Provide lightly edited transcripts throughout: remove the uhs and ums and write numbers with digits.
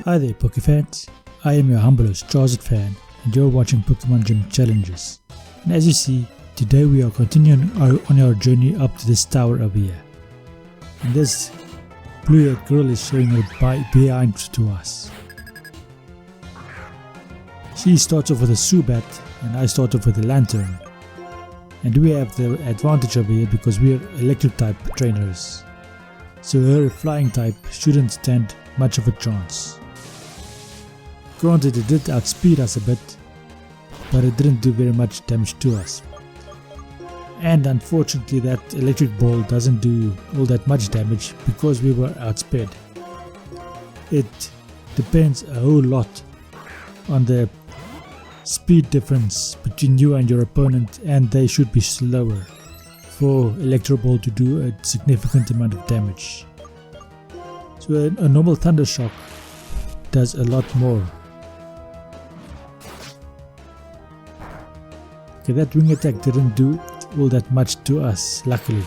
Hi there Pokefans, I am your humblest Charizard fan and you're watching Pokemon Gym Challenges. And as you see, today we are continuing on our journey up to this tower over here. And this blue-haired girl is showing her behind to us. She starts off with a Zubat and I start off with a Lantern. And we have the advantage over here because we are electric type trainers. So her flying type shouldn't stand much of a chance. Granted, it did outspeed us a bit, but it didn't do very much damage to us. And unfortunately that electric ball doesn't do all that much damage because we were outsped. It depends a whole lot on the speed difference between you and your opponent, and they should be slower for electro ball to do a significant amount of damage. So a normal thunder shock does a lot more. Okay, that wing attack didn't do all that much to us, luckily.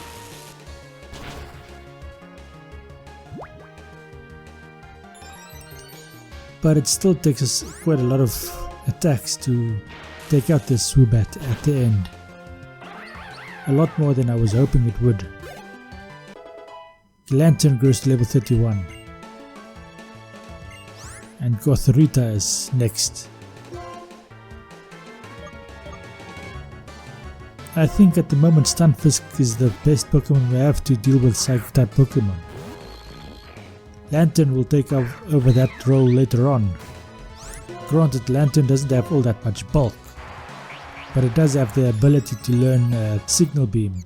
But it still takes us quite a lot of attacks to take out this Zubat at the end. A lot more than I was hoping it would. Lantern grows to level 31. And Gothorita is next. I think at the moment Stunfisk is the best Pokemon we have to deal with Psychic type Pokemon. Lantern will take over that role later on. Granted, Lantern doesn't have all that much bulk, but it does have the ability to learn Signal Beam,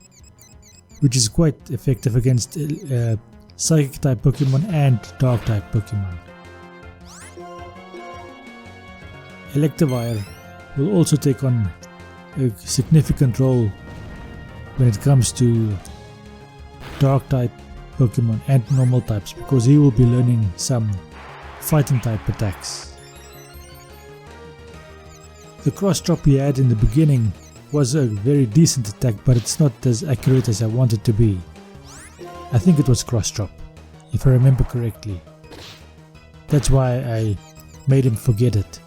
which is quite effective against Psychic type Pokemon and Dark type Pokemon. Electivire will also take on a significant role when it comes to Dark type Pokemon and normal types, because he will be learning some fighting type attacks. The cross drop he had in the beginning was a very decent attack, but it's not as accurate as I want it to be. I think it was cross drop, if I remember correctly. That's why I made him forget it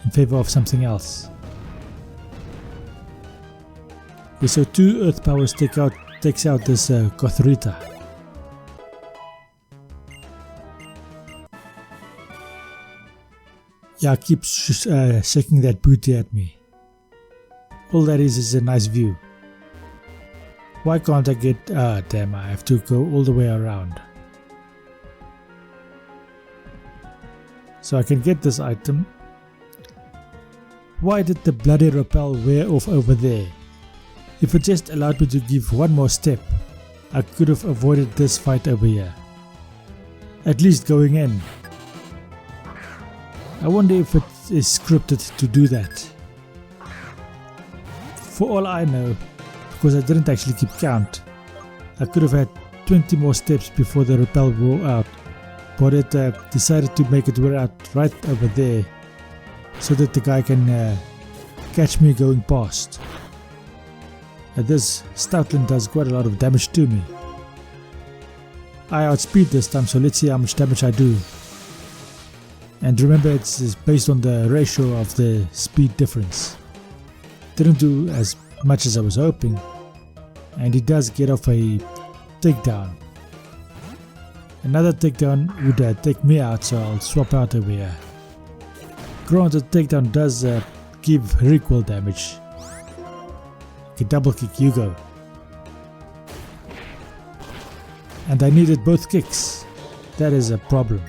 in favor of something else. Okay, so 2 Earth Powers takes out this Gothorita. Yeah, keep shaking that booty at me. All that is a nice view. Why can't I get... damn, I have to go all the way around. So I can get this item. Why did the bloody repel wear off over there? If it just allowed me to give one more step, I could have avoided this fight over here. At least going in. I wonder if it is scripted to do that. For all I know, because I didn't actually keep count, I could have had 20 more steps before the repel wore out, but it decided to make it wear out right over there so that the guy can catch me going past. This Stoutland does quite a lot of damage to me. I outspeed this time, so let's see how much damage I do. And remember, it's based on the ratio of the speed difference. Didn't do as much as I was hoping, and he does get off a takedown. Another takedown would take me out, so I'll swap out over here. Granted, takedown does give recoil damage. Okay, double kick, you go. And I needed both kicks. That is a problem.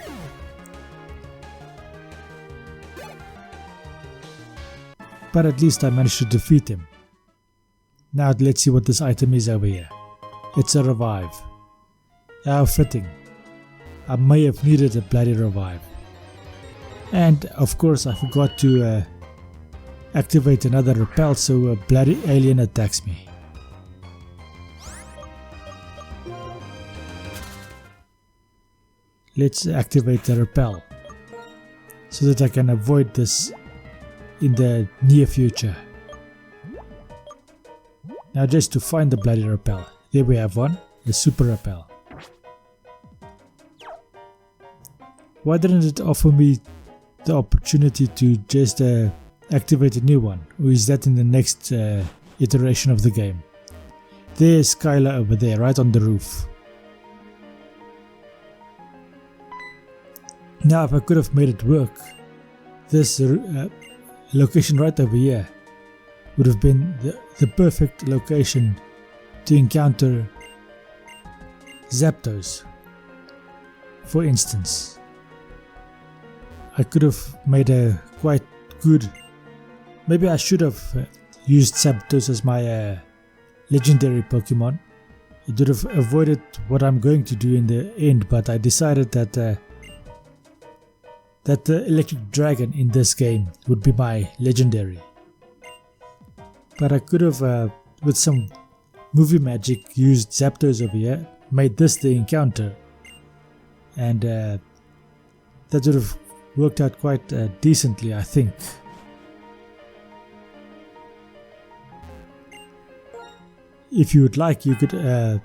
But at least I managed to defeat him. Now let's see what this item is over here. It's a revive. How fitting. I may have needed a bloody revive. And of course I forgot to activate another repel, so a bloody alien attacks me. Let's activate the repel so that I can avoid this in the near future. Now just to find the bloody repel. There we have one, the super repel. Why didn't it offer me the opportunity to just activate a new one? Or is that in the next iteration of the game? There's Skylar over there, right on the roof. Now if I could have made it work, this location right over here would have been the perfect location to encounter Zapdos, for instance. I could have made a quite good... Maybe I should have used Zapdos as my legendary Pokemon. It would have avoided what I'm going to do in the end, but I decided that the electric dragon in this game would be my legendary. But I could have, with some movie magic, used Zapdos over here, made this the encounter, and that would have worked out quite decently, I think. If you would like, you could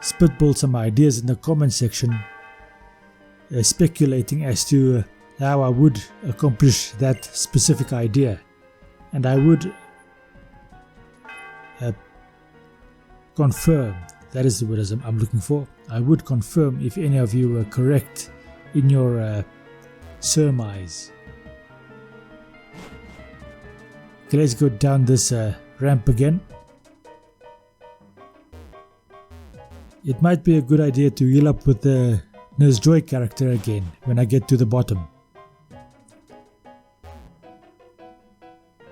spitball some ideas in the comment section, speculating as to how I would accomplish that specific idea, and I would confirm, that is the word I'm looking for, I would confirm if any of you were correct in your surmise. Okay, let's go down this ramp again. It might be a good idea to heal up with the Nurse Joy character again when I get to the bottom.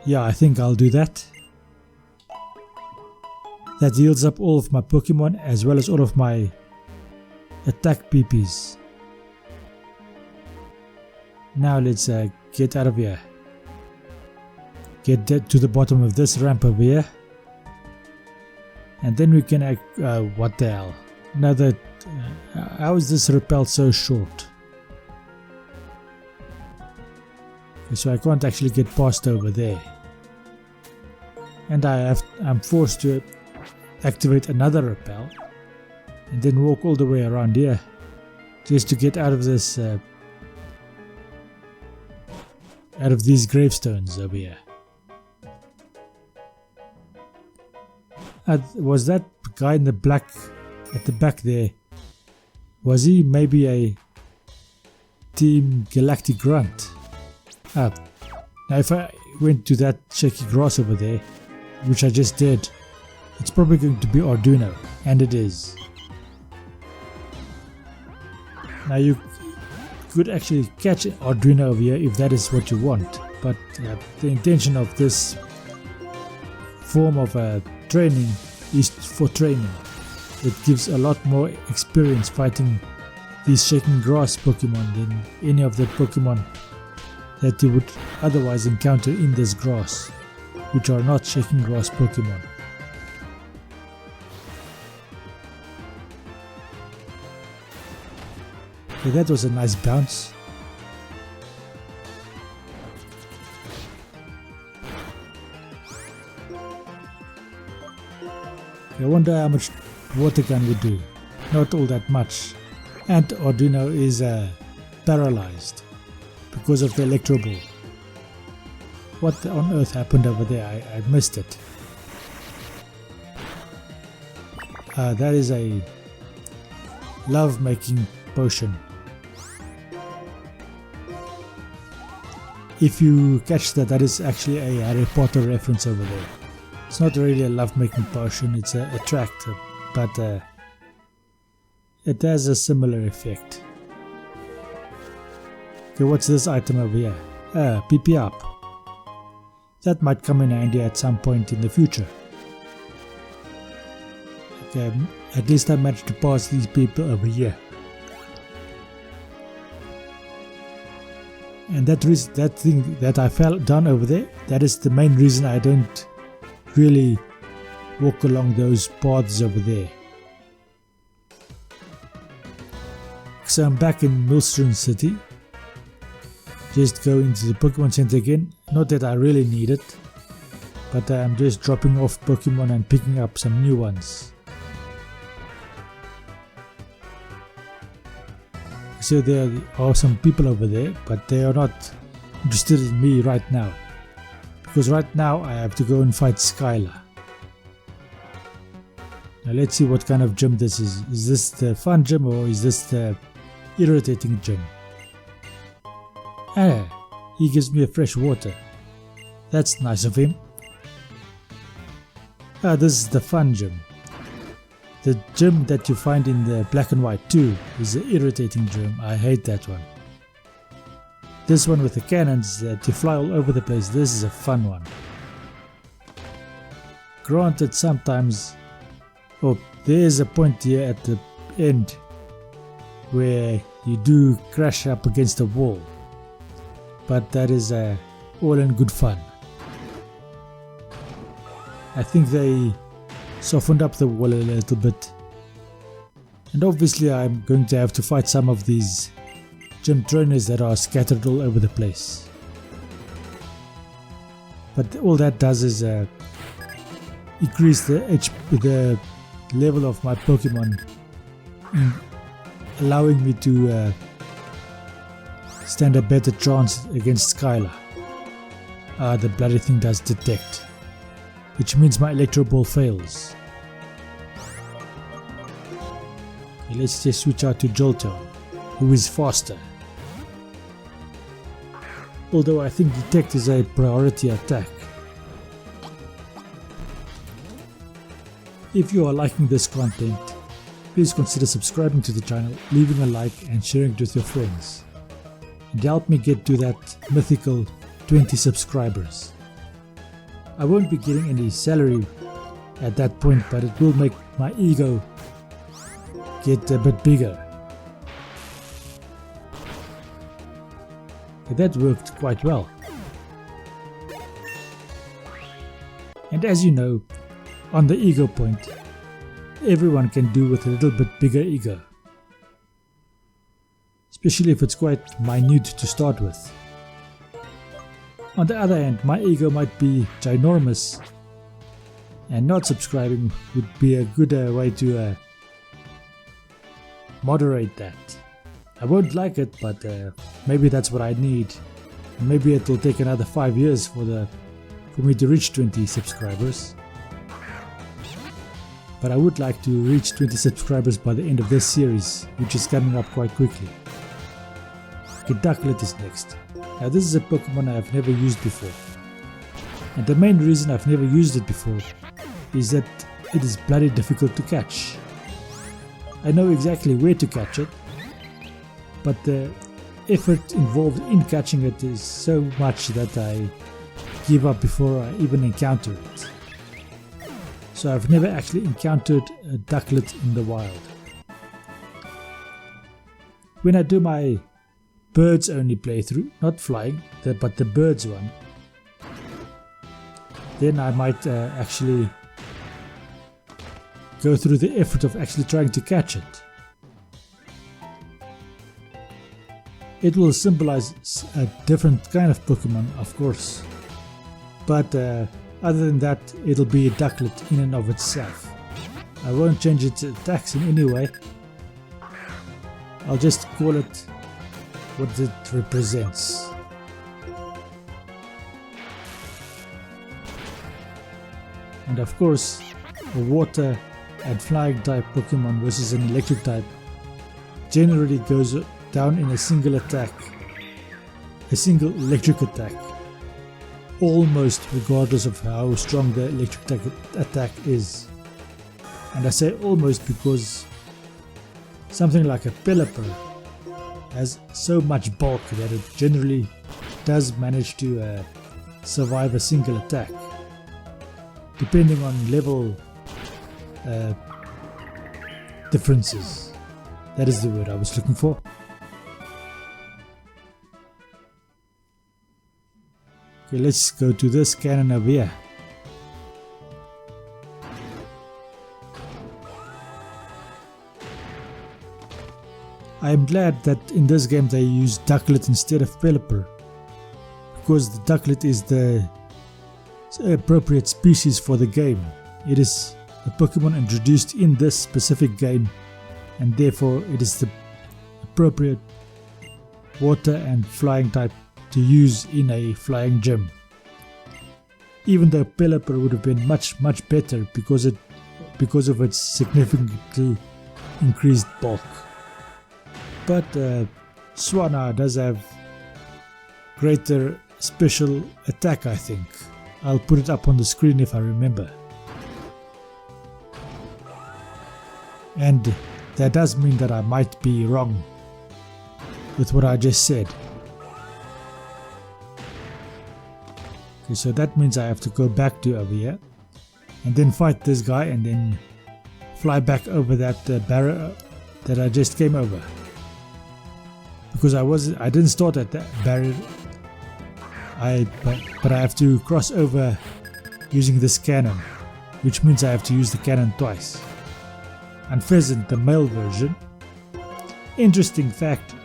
Yeah, I think I'll do that. That heals up all of my Pokemon as well as all of my attack PPs. Now let's get out of here. Get to the bottom of this ramp over here. And then we can what the hell? Now that how is this repel so short? Okay, so I can't actually get past over there, and I'm forced to activate another repel and then walk all the way around here just to get out of this out of these gravestones over here. Was that guy in the black at the back there, was he maybe a Team Galactic Grunt? Now if I went to that shaky grass over there, which I just did, it's probably going to be Arduino, and it is. Now you could actually catch Arduino over here if that is what you want, but the intention of this form of training is for training. It gives a lot more experience fighting these shaking grass Pokemon than any of the Pokemon that you would otherwise encounter in this grass, which are not shaking grass Pokemon. Okay, that was a nice bounce. I wonder how much water gun would do. Not all that much. And Arduino is paralyzed because of the Electro Ball. What on earth happened over there? I missed it. That is a love-making potion. If you catch that, that is actually a Harry Potter reference over there. It's not really a love-making potion, it's a attractor, but it has a similar effect. Okay, what's this item over here? PP up. That might come in handy at some point in the future. Okay, at least I managed to pass these people over here. And that thing that I fell down over there, that is the main reason I don't really walk along those paths over there. So I'm back in Millstone City. Just going to the Pokemon Center again. Not that I really need it, but I'm just dropping off Pokemon and picking up some new ones. So there are some people over there, but they are not interested in me right now. Because right now I have to go and fight Skylar. Now let's see what kind of gym this is. Is this the fun gym or is this the irritating gym? Ah, he gives me a fresh water. That's nice of him. Ah, this is the fun gym. The gym that you find in the black and white too is the irritating gym. I hate that one. This one with the cannons that you fly all over the place, this is a fun one. Granted, sometimes, oh, there is a point here at the end where you do crash up against a wall, but that is all in good fun. I think they softened up the wall a little bit, and obviously I'm going to have to fight some of these gym trainers that are scattered all over the place. But all that does is increase the level of my Pokemon, allowing me to stand a better chance against Skylar. Ah, the bloody thing does detect, which means my Electro Ball fails. Okay, let's just switch out to Jolteon, who is faster. Although I think Detect is a priority attack. If you are liking this content, please consider subscribing to the channel, leaving a like and sharing it with your friends. And help me get to that mythical 20 subscribers. I won't be getting any salary at that point, but it will make my ego get a bit bigger. That worked quite well. And as you know, on the ego point, everyone can do with a little bit bigger ego. Especially if it's quite minute to start with. On the other hand, my ego might be ginormous, and not subscribing would be a good way to moderate that. I won't like it, but maybe that's what I need. Maybe it will take another 5 years for me to reach 20 subscribers. But I would like to reach 20 subscribers by the end of this series, which is coming up quite quickly. Okay, Ducklet is next. Now this is a Pokemon I have never used before. And the main reason I've never used it before is that it is bloody difficult to catch. I know exactly where to catch it, but the effort involved in catching it is so much that I give up before I even encounter it. So I've never actually encountered a Ducklet in the wild. When I do my birds only playthrough, not flying, but the birds one, then I might actually go through the effort of actually trying to catch it. It will symbolize a different kind of Pokemon, of course, but other than that, it'll be a Ducklet in and of itself. I won't change its attacks in any way. I'll just call it what it represents. And of course, a water and flying type Pokemon versus an electric type generally goes down in a single attack, a single electric attack, almost regardless of how strong the electric attack is. And I say almost because something like a Pelipper has so much bulk that it generally does manage to survive a single attack, depending on level differences. That is the word I was looking for. Okay, let's go to this cannon over here. I am glad that in this game they use Ducklet instead of Pelipper, because the Ducklet is the appropriate species for the game. It is a Pokemon introduced in this specific game, and therefore it is the appropriate water and flying type to use in a flying gym. Even though Pelipper would have been much better because of its significantly increased bulk. But Swanna does have greater special attack, I think. I'll put it up on the screen if I remember. And that does mean that I might be wrong with what I just said. Okay, so that means I have to go back to over here and then fight this guy and then fly back over that barrier that I just came over. Because I didn't start at that barrier. But I have to cross over using this cannon, which means I have to use the cannon twice. And Pheasant, the male version. Interesting fact,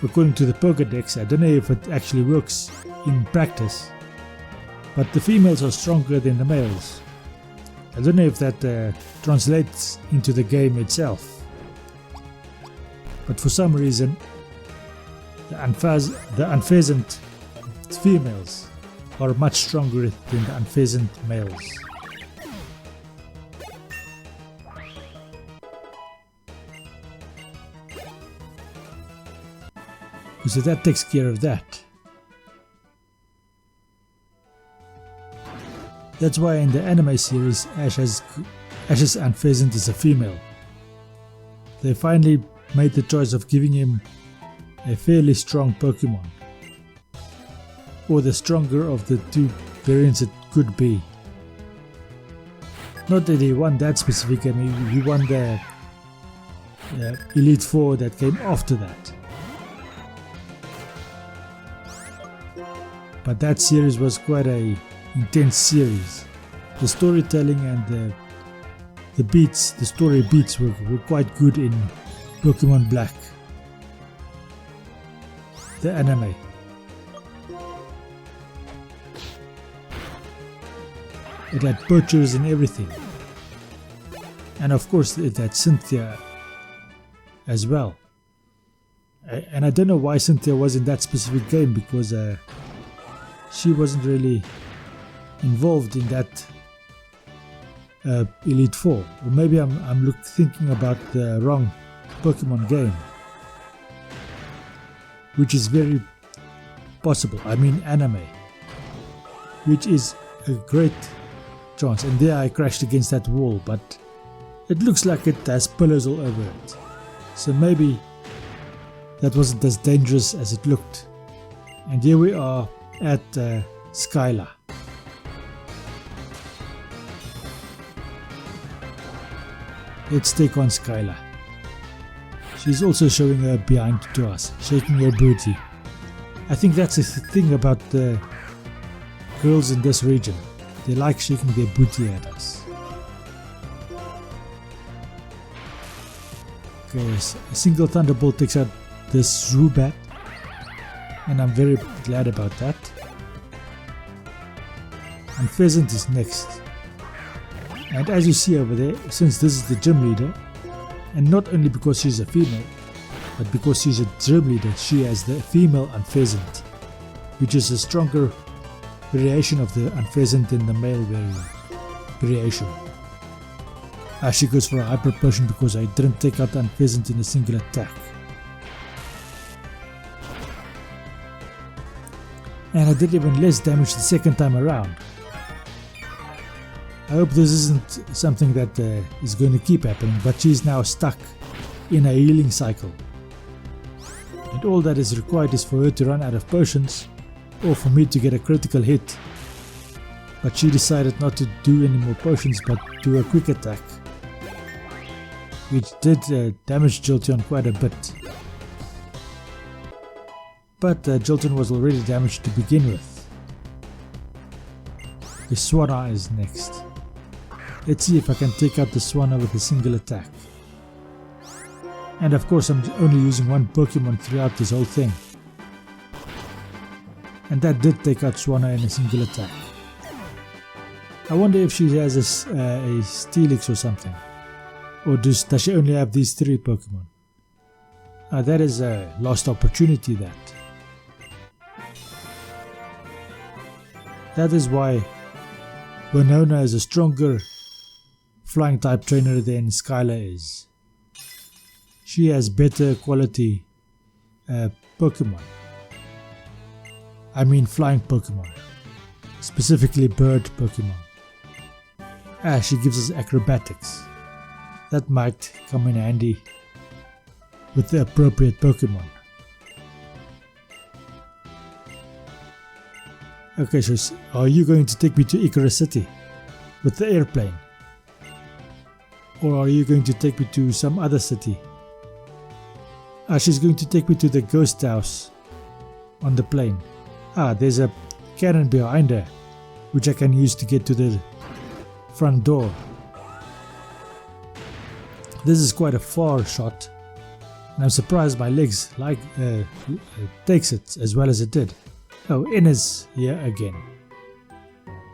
according to the Pokédex, I don't know if it actually works in practice, but the females are stronger than the males. I don't know if that translates into the game itself, but for some reason the unpheasant females are much stronger than the unpheasant males. So that takes care of that. That's why in the anime series Ash's unpheasant is a female. They finally made the choice of giving him a fairly strong Pokemon, or the stronger of the two variants it could be. Not that he won that specific, I mean he won the Elite Four that came after that. But that series was quite a intense series. The storytelling and the story beats were quite good in Pokemon Black, the anime. It had poachers and everything. And of course it had Cynthia as well. And I don't know why Cynthia was in that specific game, because she wasn't really involved in that Elite Four. Or maybe I'm thinking about the wrong Pokemon game, which is very possible. I mean anime, which is a great chance. And there I crashed against that wall, but it looks like it has pillars all over it, so maybe that wasn't as dangerous as it looked. And here we are at Skyla. Let's take on Skyla. She's also showing her behind to us, shaking her booty. I think that's the thing about the girls in this region. They like shaking their booty at us. Okay, a single Thunderbolt takes out this Zubat, and I'm very glad about that. And Pheasant is next. And as you see over there, since this is the gym leader, and not only because she's a female, but because she's a gym leader, she has the female Unpheasant, which is a stronger variation of the Unpheasant than the male variation. She goes for a Hyper Potion because I didn't take out the Unpheasant in a single attack. And I did even less damage the second time around. I hope this isn't something that is going to keep happening, but she's now stuck in a healing cycle. And all that is required is for her to run out of potions, or for me to get a critical hit. But she decided not to do any more potions, but do a quick attack, which did damage Jolteon quite a bit. But Jolteon was already damaged to begin with. The Swanna is next. Let's see if I can take out the Swanna with a single attack. And of course I'm only using one Pokemon throughout this whole thing. And that did take out Swanna in a single attack. I wonder if she has a Steelix or something. Or does she only have these 3 Pokemon? That is a lost opportunity, That is why Winona is a stronger flying type trainer than Skylar is. She has better quality Pokemon. I mean flying Pokemon. Specifically bird Pokemon. She gives us acrobatics. That might come in handy with the appropriate Pokemon. Okay, so are you going to take me to Icarus City with the airplane? Or are you going to take me to some other city? She's going to take me to the ghost house on the plane. There's a cannon behind her, which I can use to get to the front door. This is quite a far shot, and I'm surprised my legs takes it as well as it did. Inna's here again.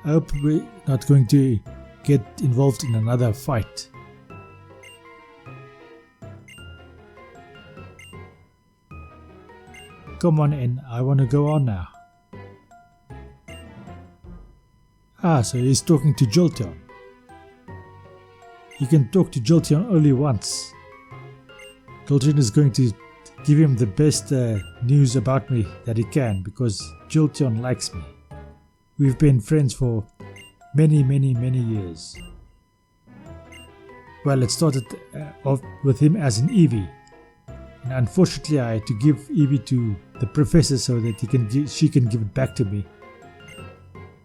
I hope we're not going to get involved in another fight. Come on in, I want to go on now. So he's talking to Jolteon. He can talk to Jolteon only once. Jolteon is going to give him the best news about me that he can, because Jolteon likes me. We've been friends for many years. Well, it started off with him as an Eevee. And unfortunately I had to give Eevee to the professor so that she can give it back to me.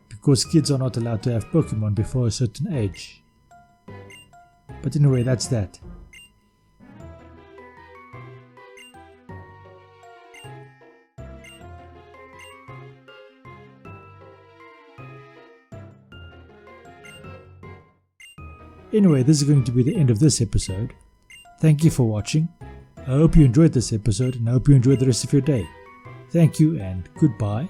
Because kids are not allowed to have Pokemon before a certain age. But anyway, that's that. Anyway, this is going to be the end of this episode. Thank you for watching. I hope you enjoyed this episode and I hope you enjoyed the rest of your day. Thank you and goodbye.